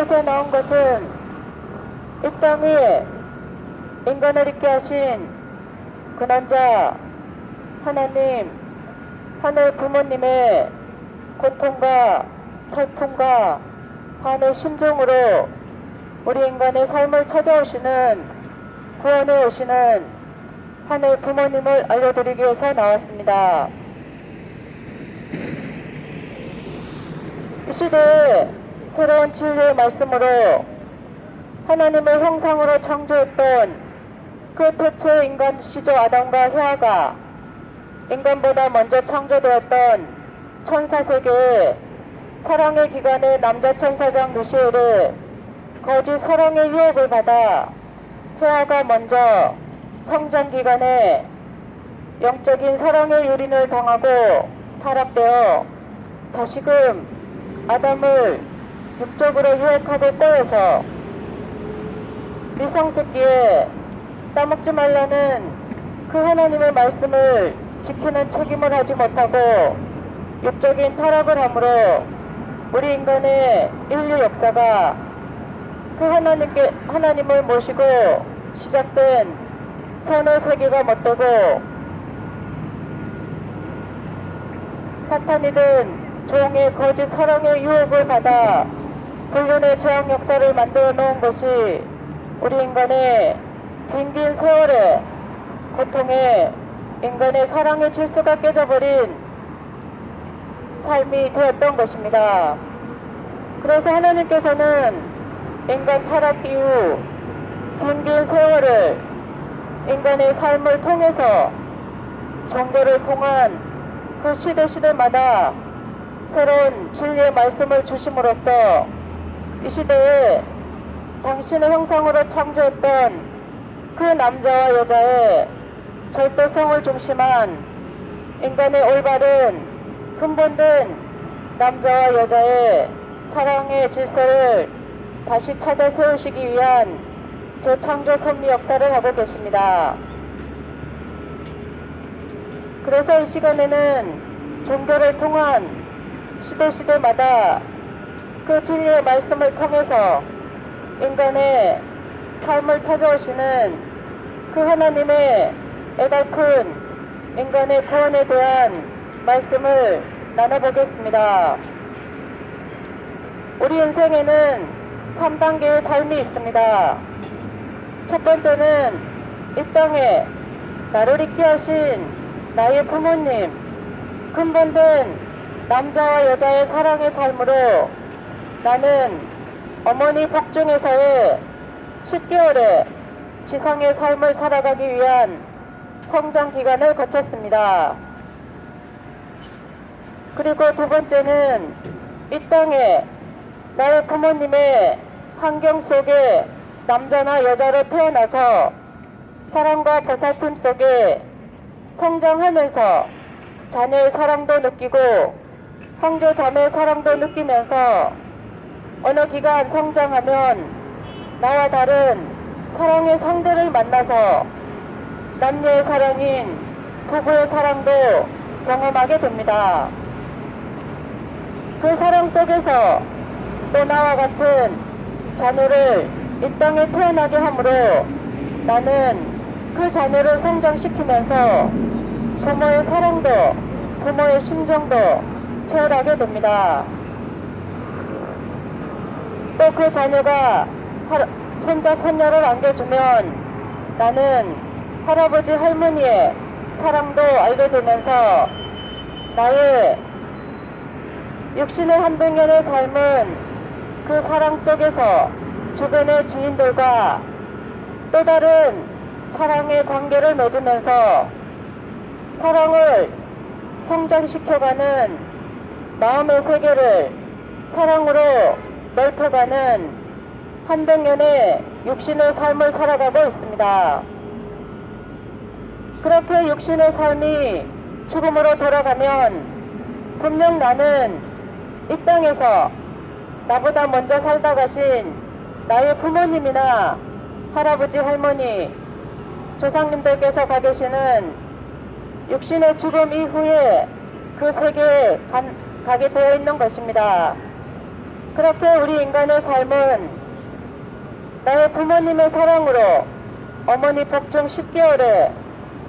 에서 나온 것은 이 땅 위에 인간을 있게 하신 근원자 하나님, 하늘 부모님의 고통과 슬픔과 한의 심정으로 우리 인간의 삶을 찾아오시는, 구원해 오시는 하늘 부모님을 알려드리기 위해서 나왔습니다. 이 시대에 새로운 진리의 말씀으로 하나님의 형상으로 창조했던 그 태초의 인간 시조 아담과 헤아가 인간보다 먼저 창조되었던 천사세계에 사랑의 기관의 남자 천사장 루시엘의 거짓 사랑의 유혹을 받아 헤아가 먼저 성장 기간에 영적인 사랑의 유린을 당하고 타락되어 다시금 아담을 육적으로 유혹하고 꼬여서 미성숙기에 따먹지 말라는 그 하나님의 말씀을 지키는 책임을 하지 못하고 육적인 타락을 함으로 우리 인간의 인류 역사가 그 하나님을 모시고 시작된 선의 세계가 못되고 사탄이든 종의 거짓 사랑의 유혹을 받아 불륜의 죄악 역사를 만들어 놓은 것이 우리 인간의 긴긴 세월의 고통에 인간의 사랑의 질서가 깨져버린 삶이 되었던 것입니다. 그래서 하나님께서는 인간 타락 이후 긴긴 세월을 인간의 삶을 통해서 종교를 통한 그 시대마다 새로운 진리의 말씀을 주심으로써 이 시대에 당신의 형상으로 창조했던 그 남자와 여자의 절대성을 중심한 인간의 올바른 근본된 남자와 여자의 사랑의 질서를 다시 찾아 세우시기 위한 재창조 섭리 역사를 하고 계십니다. 그래서 이 시간에는 종교를 통한 시대마다 그 진리의 말씀을 통해서 인간의 삶을 찾아오시는 그 하나님의 애달픈 인간의 구원에 대한 말씀을 나눠보겠습니다. 우리 인생에는 3단계의 삶이 있습니다. 첫 번째는 이 땅에 나를 있게 하신 나의 부모님, 근본된 남자와 여자의 사랑의 삶으로 나는 어머니 복중에서의 10개월의 지상의 삶을 살아가기 위한 성장 기간을 거쳤습니다. 그리고 두 번째는 이 땅에 나의 부모님의 환경 속에 남자나 여자로 태어나서 사랑과 보살핌 속에 성장하면서 자녀의 사랑도 느끼고 형제 자매의 사랑도 느끼면서 어느 기간 성장하면 나와 다른 사랑의 상대를 만나서 남녀의 사랑인 부부의 사랑도 경험하게 됩니다. 그 사랑 속에서 또 나와 같은 자녀를 이 땅에 태어나게 함으로 나는 그 자녀를 성장시키면서 부모의 사랑도 부모의 심정도 체험하게 됩니다. 또 그 자녀가 손자 손녀를 안겨주면 나는 할아버지 할머니의 사랑도 알게 되면서 나의 육신의 한백년의 삶은 그 사랑 속에서 주변의 지인들과 또 다른 사랑의 관계를 맺으면서 사랑을 성장시켜가는 마음의 세계를 사랑으로 넓혀가는 한백년의 육신의 삶을 살아가고 있습니다. 그렇게 육신의 삶이 죽음으로 돌아가면 분명 나는 이 땅에서 나보다 먼저 살다 가신 나의 부모님이나 할아버지 할머니 조상님들께서 가 계시는 육신의 죽음 이후에 그 세계에 가게 되어 있는 것입니다. 그렇게 우리 인간의 삶은 나의 부모님의 사랑으로 어머니 복중 10개월에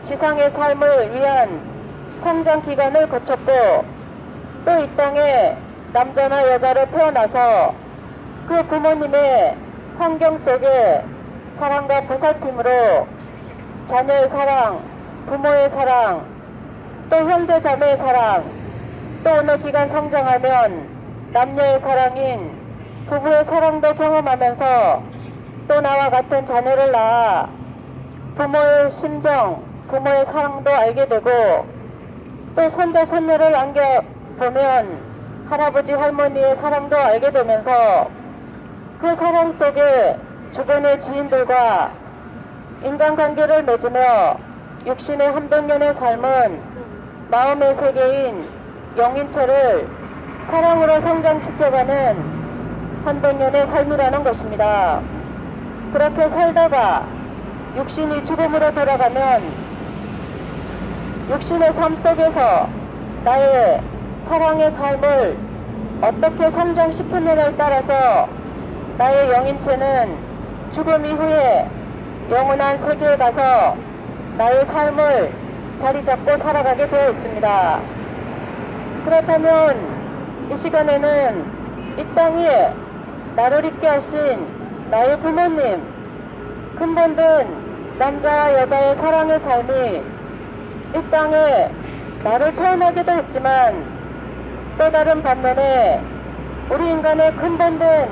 지상의 삶을 위한 성장 기간을 거쳤고, 또 이 땅에 남자나 여자로 태어나서 그 부모님의 환경 속에 사랑과 보살핌으로 자녀의 사랑, 부모의 사랑, 또 형제 자매의 사랑, 또 어느 기간 성장하면 남녀의 사랑인 부부의 사랑도 경험하면서 또 나와 같은 자녀를 낳아 부모의 심정, 부모의 사랑도 알게 되고, 또 손자 손녀를 안겨보면 할아버지 할머니의 사랑도 알게 되면서 그 사랑 속에 주변의 지인들과 인간관계를 맺으며 육신의 한백년의 삶은 마음의 세계인 영인체를 사랑으로 성장시켜가는 한백년의 삶이라는 것입니다. 그렇게 살다가 육신이 죽음으로 돌아가면 육신의 삶 속에서 나의 사랑의 삶을 어떻게 성장시키느냐에 따라서 나의 영인체는 죽음 이후에 영원한 세계에 가서 나의 삶을 자리 잡고 살아가게 되어 있습니다. 그렇다면 이 시간에는 이 땅 위에 나를 있게 하신 나의 부모님, 근본된 남자와 여자의 사랑의 삶이 이 땅에 나를 태어나기도 했지만, 또 다른 반면에 우리 인간의 근본된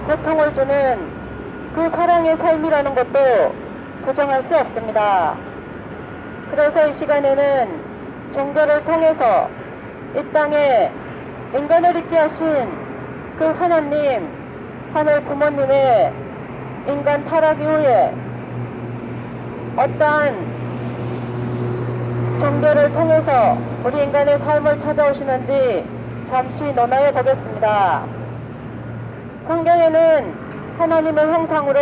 고통을 주는 그 사랑의 삶이라는 것도 부정할 수 없습니다. 그래서 이 시간에는 종교를 통해서 이 땅에 인간을 있게 하신 그 하나님, 하늘 부모님의 인간 타락 이후에 어떠한 종교를 통해서 우리 인간의 삶을 찾아오시는지 잠시 논하여 보겠습니다. 성경에는 하나님의 형상으로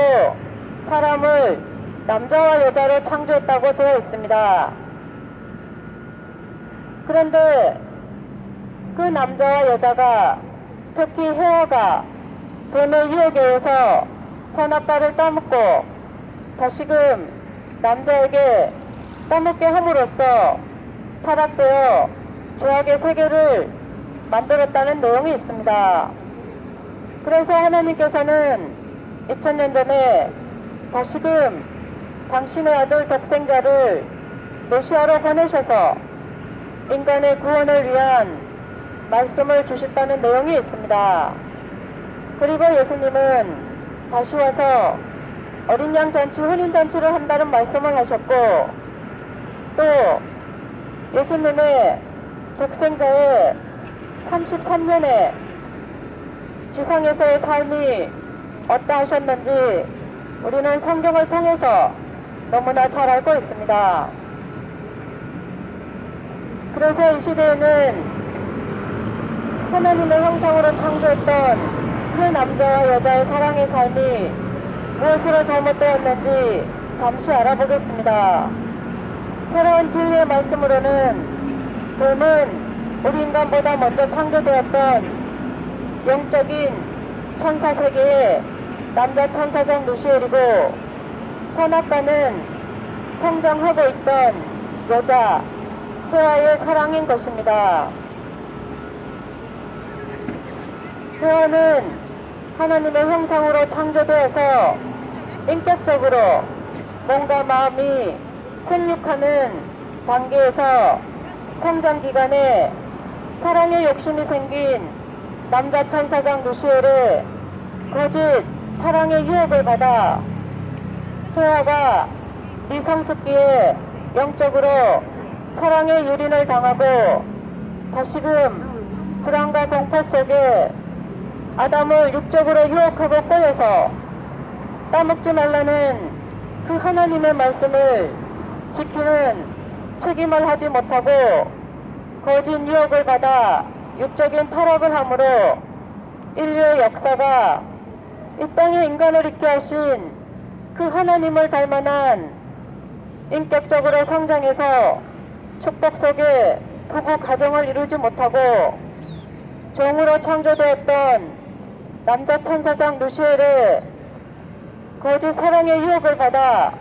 사람을 남자와 여자로 창조했다고 되어 있습니다. 그런데 그 남자와 여자가, 특히 해와가 뱀의 유혹에 의해서 선악과를 따먹고 다시금 남자에게 따먹게 함으로써 타락되어 죄악의 세계를 만들었다는 내용이 있습니다. 그래서 하나님께서는 2000년 전에 다시금 당신의 아들 독생자를 메시아로 보내셔서 인간의 구원을 위한 말씀을 주셨다는 내용이 있습니다. 그리고 예수님은 다시 와서 어린 양 잔치, 혼인 잔치를 한다는 말씀을 하셨고, 또 예수님의 독생자의 33년의 지상에서의 삶이 어떠하셨는지 우리는 성경을 통해서 너무나 잘 알고 있습니다. 그래서 이 시대에는 하나님의 형상으로 창조했던 그 남자와 여자의 사랑의 삶이 무엇으로 잘못되었는지 잠시 알아보겠습니다. 새로운 진리의 말씀으로는 뱀은 우리 인간보다 먼저 창조되었던 영적인 천사 세계의 남자 천사장 루시엘이고, 선악과는 성장하고 있던 여자 해와의 사랑인 것입니다. 해와는 하나님의 형상으로 창조되어서 인격적으로 몸과 마음이 생육하는 단계에서 성장 기간에 사랑의 욕심이 생긴 남자 천사장 루시엘의 거짓 사랑의 유혹을 받아 해와가 미성숙기에 영적으로 사랑의 유린을 당하고 다시금 불안과 공포 속에 아담을 육적으로 유혹하고 꼬여서 따먹지 말라는 그 하나님의 말씀을 지키는 책임을 하지 못하고 거짓 유혹을 받아 육적인 타락을 함으로 인류의 역사가 이 땅에 인간을 있게 하신 그 하나님을 닮아난 인격적으로 성장해서 축복 속에 부부 가정을 이루지 못하고 종으로 창조되었던 남자 천사장 루시엘의 거짓 사랑의 유혹을 받아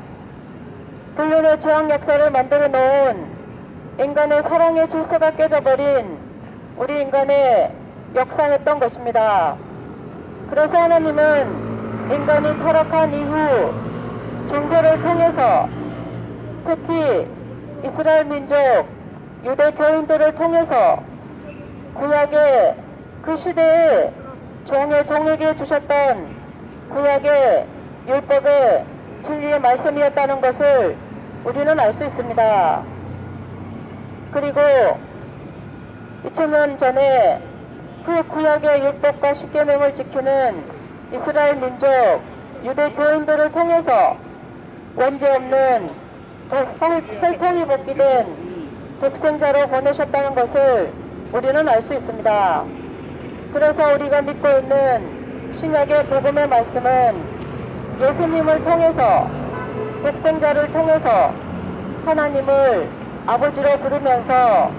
불륜의 죄악 역사를 만들어 놓은 인간의 사랑의 질서가 깨져버린 우리 인간의 역사였던 것입니다. 그래서 하나님은 인간이 타락한 이후 종교를 통해서, 특히 이스라엘 민족, 유대 교인들을 통해서 구약의 그 시대에 종의 종에게 주셨던 구약의 율법의 진리의 말씀이었다는 것을 우리는 알 수 있습니다. 그리고 2000년 전에 그 구약의 율법과 십계명을 지키는 이스라엘 민족, 유대 교인들을 통해서 원죄 없는 혈통이 복귀된 독생자로 보내셨다는 것을 우리는 알 수 있습니다. 그래서 우리가 믿고 있는 신약의 복음의 말씀은 예수님을 통해서, 독생자를 통해서 하나님을 아버지로 부르면서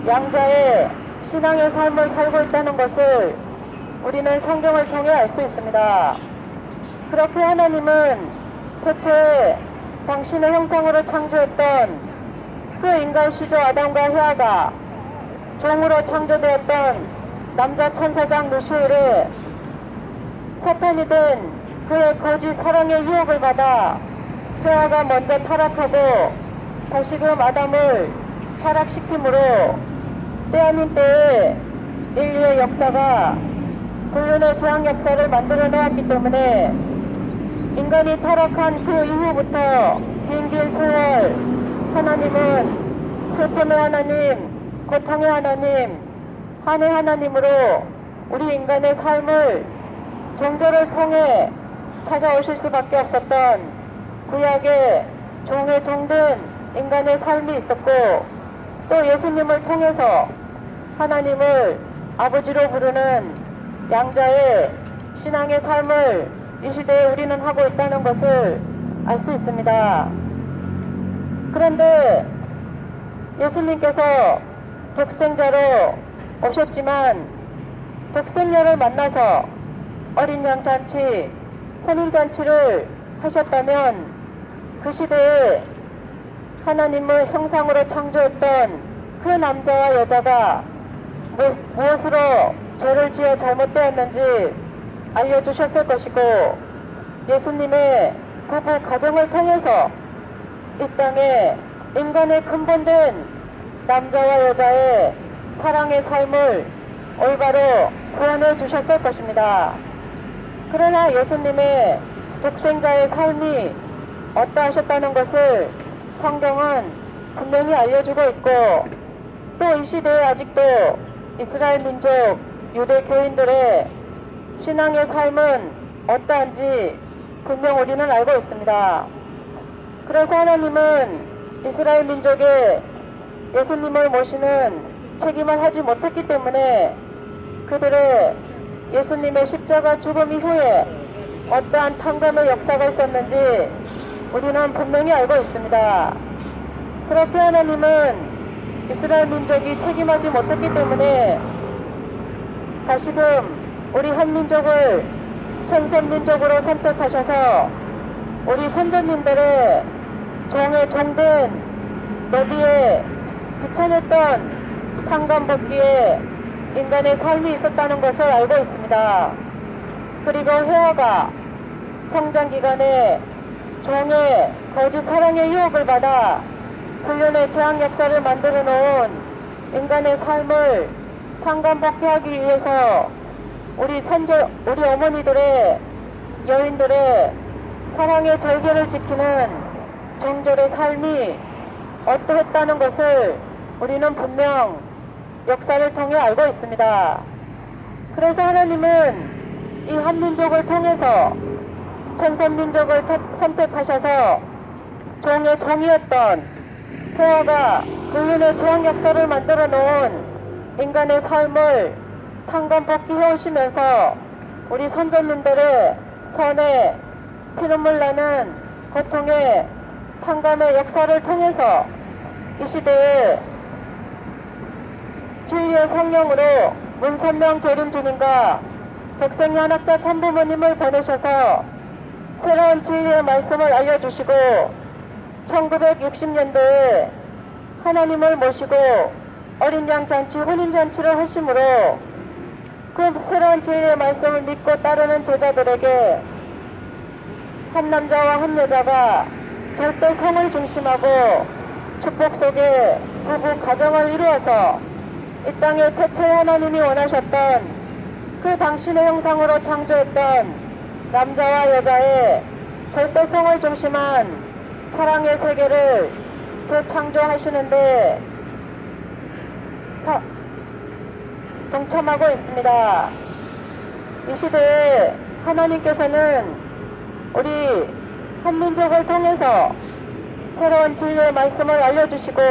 양자의 신앙의 삶을 살고 있다는 것을 우리는 성경을 통해 알 수 있습니다. 그렇게 하나님은 태초에 당신의 형상으로 창조했던 그 인간 시조 아담과 헤아가 종으로 창조되었던 남자 천사장 루시엘의 사탄이 된 그의 거짓 사랑의 유혹을 받아 헤아가 먼저 타락하고 다시금 아담을 타락시키므로 때 아닌 때에 인류의 역사가 불륜의 죄악 역사를 만들어 놓았기 때문에 인간이 타락한 그 이후부터 긴 세월 하나님은 슬픔의 하나님, 고통의 하나님, 한의 하나님으로 우리 인간의 삶을 종교를 통해 찾아오실 수밖에 없었던 구약의 종의 종된 인간의 삶이 있었고, 또 예수님을 통해서 하나님을 아버지로 부르는 양자의 신앙의 삶을 이 시대에 우리는 하고 있다는 것을 알 수 있습니다. 그런데 예수님께서 독생자로 오셨지만 독생녀를 만나서 어린 양 잔치, 혼인 잔치를 하셨다면 그 시대에 하나님을 형상으로 창조했던 그 남자와 여자가 무엇으로 죄를 지어 잘못되었는지 알려주셨을 것이고, 예수님의 부부 가정을 통해서 이 땅에 인간의 근본된 남자와 여자의 사랑의 삶을 올바로 구원해 주셨을 것입니다. 그러나 예수님의 독생자의 삶이 어떠하셨다는 것을 성경은 분명히 알려주고 있고, 또 이 시대에 아직도 이스라엘 민족, 유대 교인들의 신앙의 삶은 어떠한지 분명 우리는 알고 있습니다. 그래서 하나님은 이스라엘 민족에 예수님을 모시는 책임을 하지 못했기 때문에 그들의 예수님의 십자가 죽음 이후에 어떠한 탕감의 역사가 있었는지 우리는 분명히 알고 있습니다. 그렇게 하나님은 이스라엘 민족이 책임하지 못했기 때문에 다시금 우리 한 민족을 천선민족으로 선택하셔서 우리 선조님들의 종의 종된 너비에 귀천했던 탕감받기에 인간의 삶이 있었다는 것을 알고 있습니다. 그리고 헤아가 성장 기간에 종의 거짓 사랑의 유혹을 받아 불륜의 재앙 역사를 만들어 놓은 인간의 삶을 탕감받게 위해서 우리 어머니들의, 여인들의 사랑의 절개를 지키는 정절의 삶이 어떠했다는 것을 우리는 분명 역사를 통해 알고 있습니다. 그래서 하나님은 이 한민족을 통해서 천선민족을 선택하셔서 종의 종이었던 헤아가 불륜의 재앙 역사를 만들어 놓은 인간의 삶을 탕감받게 해오시면서 우리 선조님들의 선에 피눈물 나는 고통의 탕감의 역사를 통해서 이 시대에 진리의 성령으로 문선명 재림 주님과 백생연학자 참부모님을 보내셔서 새로운 진리의 말씀을 알려주시고 1960년도에 하나님을 모시고 어린 양 잔치, 혼인 잔치를 하심으로 그 새로운 진리의 말씀을 믿고 따르는 제자들에게 한 남자와 한 여자가 절대 성을 중심하고 축복 속에 부부 가정을 이루어서 이 땅에 태초에 하나님이 원하셨던 그 당신의 형상으로 창조했던 남자와 여자의 절대성을 중심한 사랑의 세계를 재창조하시는데 동참하고 있습니다. 이 시대에 하나님께서는 우리 한민족을 통해서 새로운 진리의 말씀을 알려주시고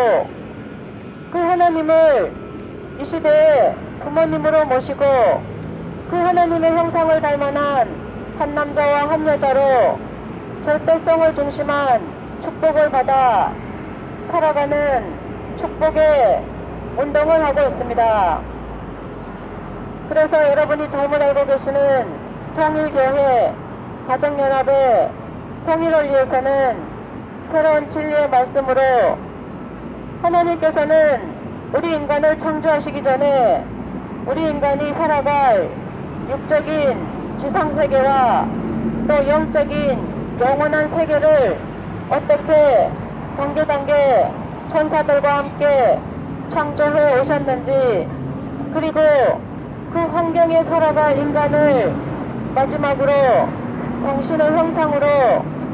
그 하나님을 이 시대에 부모님으로 모시고 그 하나님의 형상을 닮아난 한 남자와 한 여자로 절대성을 중심한 축복을 받아 살아가는 축복의 운동을 하고 있습니다. 그래서 여러분이 잘못 알고 계시는 통일교회 가정연합의 통일을 위해서는 새로운 진리의 말씀으로 하나님께서는 우리 인간을 창조하시기 전에 우리 인간이 살아갈 육적인 지상세계와 또 영적인 영원한 세계를 어떻게 단계단계 천사들과 함께 창조해 오셨는지, 그리고 그 환경에 살아갈 인간을 마지막으로 당신의 형상으로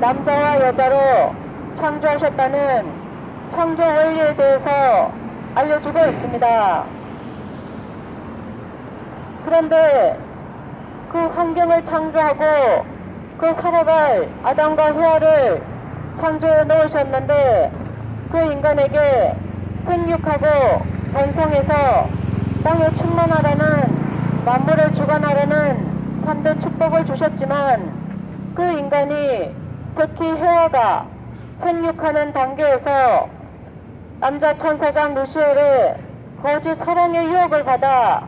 남자와 여자로 창조하셨다는 창조 원리에 대해서 알려주고 있습니다. 그런데 그 환경을 창조하고 그 살아갈 아담과 헤아를 창조해 놓으셨는데 그 인간에게 생육하고 번성해서 땅에 충만하라는 만물을 주관하라는 3대 축복을 주셨지만 그 인간이 특히 헤아가 생육하는 단계에서 남자 천사장 루시엘의 거짓 사랑의 유혹을 받아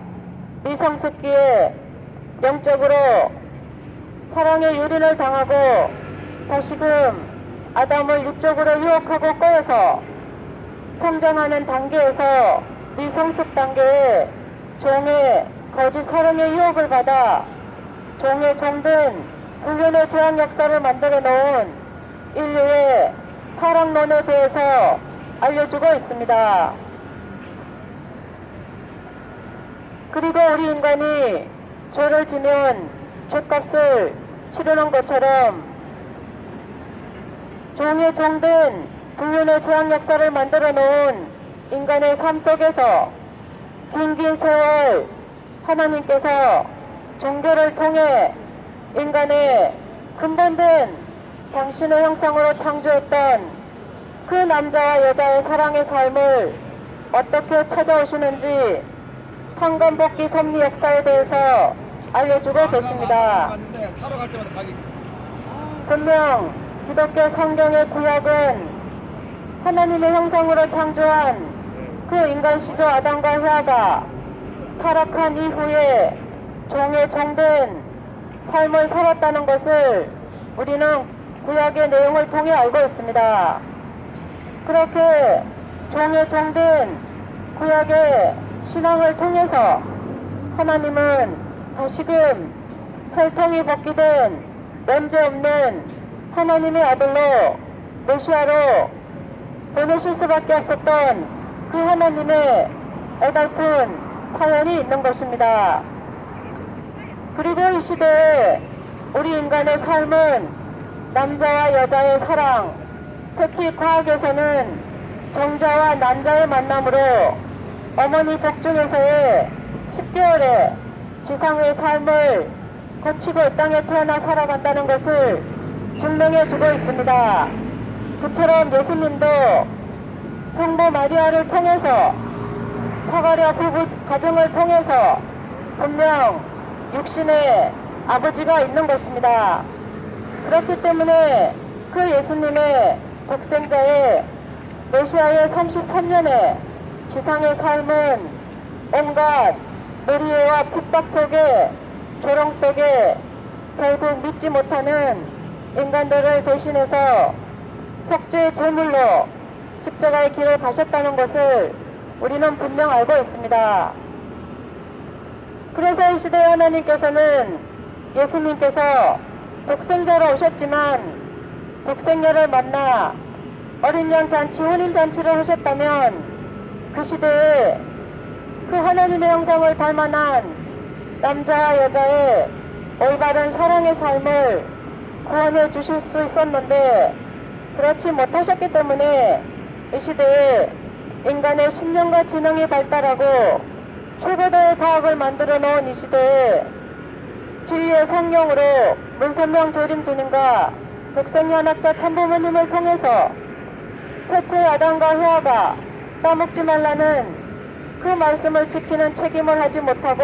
미성숙기에 영적으로 사랑의 유린을 당하고 다시금 아담을 육적으로 유혹하고 꼬여서 성장하는 단계에서 미성숙 단계에 종의 거짓 사랑의 유혹을 받아 종의 정든 불륜의 제한 역사를 만들어 놓은 인류의 타락론에 대해서 알려주고 있습니다. 그리고 우리 인간이 죄를 지면 죄값을 치르는 것처럼 종의 정든 불륜의 제한 역사를 만들어 놓은 인간의 삶 속에서 긴 세월 하나님께서 종교를 통해 인간의 근본된 당신의 형상으로 창조했던 그 남자와 여자의 사랑의 삶을 어떻게 찾아오시는지 황건복귀 섭리 역사에 대해서 알려주고 계십니다. 분명 기독교 성경의 구약은 하나님의 형상으로 창조한 그 인간 시조 아담과 헤아가 타락한 이후에 종의 종된 삶을 살았다는 것을 우리는 구약의 내용을 통해 알고 있습니다. 그렇게 종의 종된 구약의 신앙을 통해서 하나님은 다시금 혈통이 벗기된 문제없는 하나님의 아들로 메시아로 보내실 수밖에 없었던 그 하나님의 애달픈 사연이 있는 것입니다. 그리고 이 시대에 우리 인간의 삶은 남자와 여자의 사랑, 특히 과학에서는 정자와 난자의 만남으로 어머니 복중에서의 10개월의 지상의 삶을 거치고 이 땅에 태어나 살아간다는 것을 증명해 주고 있습니다. 그처럼 예수님도 성모 마리아를 통해서 사가랴 부부 가정을 통해서 분명 육신의 아버지가 있는 것입니다. 그렇기 때문에 그 예수님의 독생자의 메시아의 33년의 지상의 삶은 온갖 놀이와 핍박 속에 조롱 속에 결국 믿지 못하는 인간들을 대신해서 속죄의 제물로 십자가의 길을 가셨다는 것을 우리는 분명 알고 있습니다. 그래서 이 시대의 하나님께서는 예수님께서 독생자로 오셨지만 독생녀를 만나 어린 양 잔치, 혼인 잔치를 하셨다면 그 시대에 그 하나님의 형상을 닮아난 남자와 여자의 올바른 사랑의 삶을 구원해 주실 수 있었는데 그렇지 못하셨기 때문에 이 시대에 인간의 신념과 지능이 발달하고 최고도의 과학을 만들어 놓은 이 시대에 진리의 성령으로 문선명 조림주님과 독생연학자 참부모님을 통해서 태초의 아담과 헤아가 따먹지 말라는 그 말씀을 지키는 책임을 하지 못하고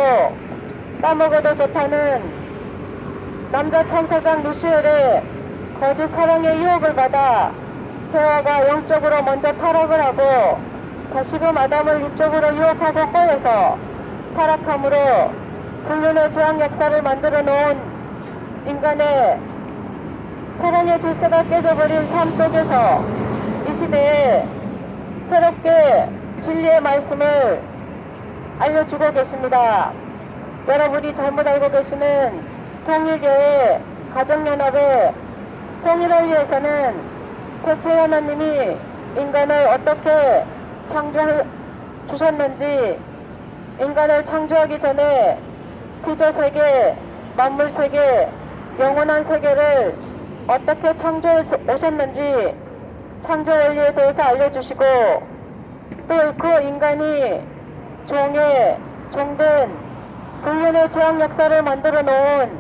따먹어도 좋다는 남자 천사장 루시엘의 거짓 사랑의 유혹을 받아 헤아가 영적으로 먼저 타락을 하고 다시금 아담을 육적으로 유혹하고 꼬여서 타락함으로 불륜의 죄악 역사를 만들어 놓은 인간의 사랑의 질서가 깨져버린 삶 속에서 이 시대에 새롭게 진리의 말씀을 알려주고 계십니다. 여러분이 잘못 알고 계시는 통일교회 가정연합의 통일을 위해서는 태초에 하나님이 인간을 어떻게 창조해 주셨는지, 인간을 창조하기 전에 피조세계, 만물세계, 영원한 세계를 어떻게 창조해 오셨는지 창조 원리에 대해서 알려주시고, 또 그 인간이 종된 불륜의 죄악 역사를 만들어 놓은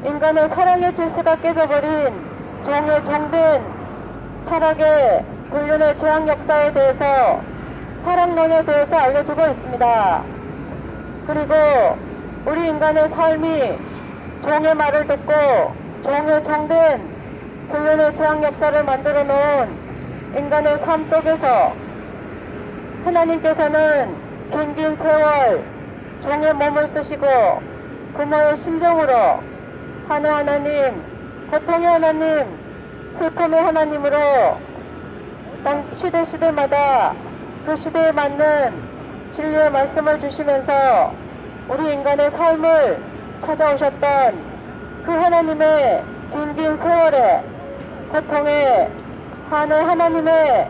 인간의 사랑의 질서가 깨져버린 종된 타락의 불륜의 죄악 역사에 대해서 타락론에 대해서 알려주고 있습니다. 그리고 우리 인간의 삶이 종의 말을 듣고 종된 불륜의 죄악 역사를 만들어 놓은 인간의 삶 속에서 하나님께서는 긴 세월 종의 몸을 쓰시고 부모의 심정으로 하나님, 고통의 하나님, 슬픔의 하나님으로 시대마다 그 시대에 맞는 진리의 말씀을 주시면서 우리 인간의 삶을 찾아오셨던 그 하나님의 긴 세월의 고통에 하나님의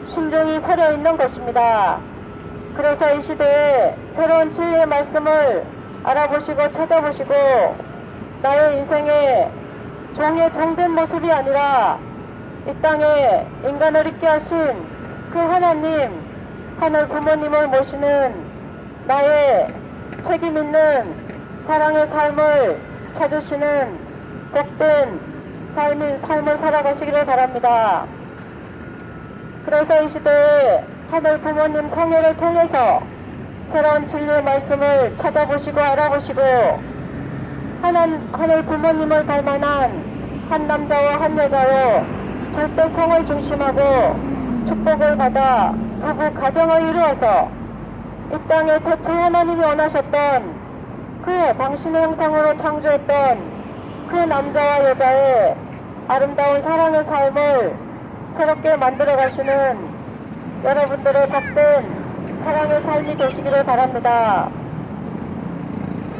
심정이 서려 있는 것입니다. 그래서 이 시대에 새로운 진리의 말씀을 알아보시고 찾아보시고 나의 인생에 종의 종된 모습이 아니라 이 땅에 인간을 있게 하신 그 하나님, 하늘 부모님을 모시는 나의 책임 있는 사랑의 삶을 찾으시는 복된 삶을 살아가시기를 바랍니다. 그래서 이 시대에 하늘 부모님 성회를 통해서 새로운 진리의 말씀을 찾아보시고 알아보시고 하늘 부모님을 닮아난 한 남자와 한 여자로 절대성을 중심하고 축복을 받아 부부 가정을 이루어서 이 땅에 태초 하나님이 원하셨던 그 당신의 형상으로 창조했던 그 남자와 여자의 아름다운 사랑의 삶을 새롭게 만들어 가시는 여러분들의 복된 사랑의 삶이 되시기를 바랍니다.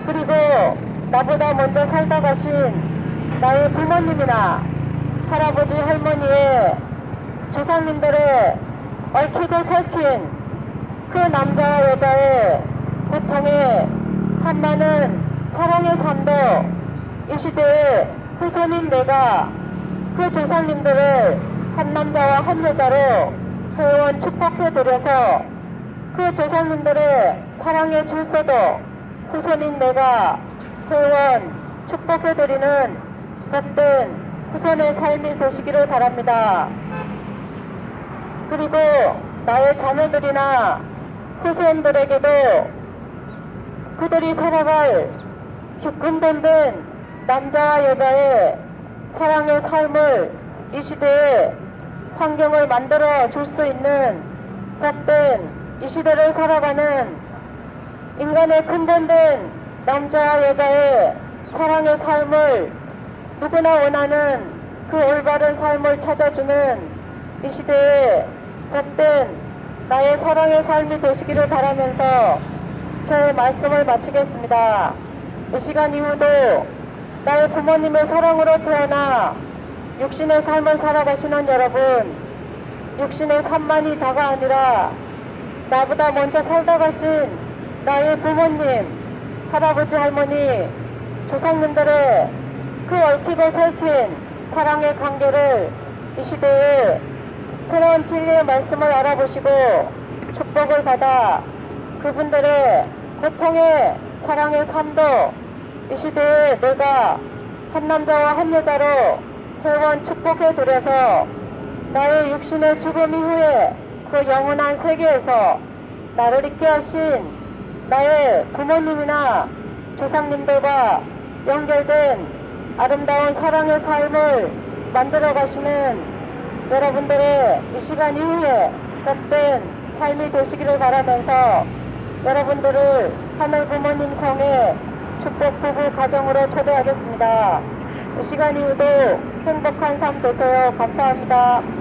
그리고 나보다 먼저 살다 가신 나의 부모님이나 할아버지 할머니의 조상님들의 얽히고 설킨 그 남자와 여자의 고통에 한많은 사랑의 삶도 이 시대에 후손인 내가 그 조상님들을 한 남자와 한 여자로 회원 축복해드려서 그 조상님들의 사랑의 질서도 후손인 내가 회원 축복해드리는 복된 후손의 삶이 되시기를 바랍니다. 그리고 나의 자녀들이나 후손들에게도 그들이 살아갈 근본된 남자와 여자의 사랑의 삶을 이 시대에 환경을 만들어 줄 수 있는 복된 이 시대를 살아가는 인간의 근본된 남자와 여자의 사랑의 삶을 누구나 원하는 그 올바른 삶을 찾아주는 이 시대에 복된 나의 사랑의 삶이 되시기를 바라면서 저의 말씀을 마치겠습니다. 이 시간 이후도 나의 부모님의 사랑으로 태어나 육신의 삶을 살아가시는 여러분, 육신의 삶만이 다가 아니라 나보다 먼저 살다 가신 나의 부모님, 할아버지, 할머니, 조상님들의 그 얽히고 설킨 사랑의 관계를 이 시대에 새로운 진리의 말씀을 알아보시고 축복을 받아 그분들의 고통의 사랑의 삶도 이 시대에 내가 한 남자와 한 여자로 회원 축복해 드려서 나의 육신의 죽음 이후에 그 영원한 세계에서 나를 있게 하신 나의 부모님이나 조상님들과 연결된 아름다운 사랑의 삶을 만들어 가시는 여러분들의 이 시간 이후에 복된 삶이 되시기를 바라면서 여러분들을 하늘 부모님 성에 축복 부부 가정으로 초대하겠습니다. 이 시간 이후도 행복한 삶 되세요. 감사합니다.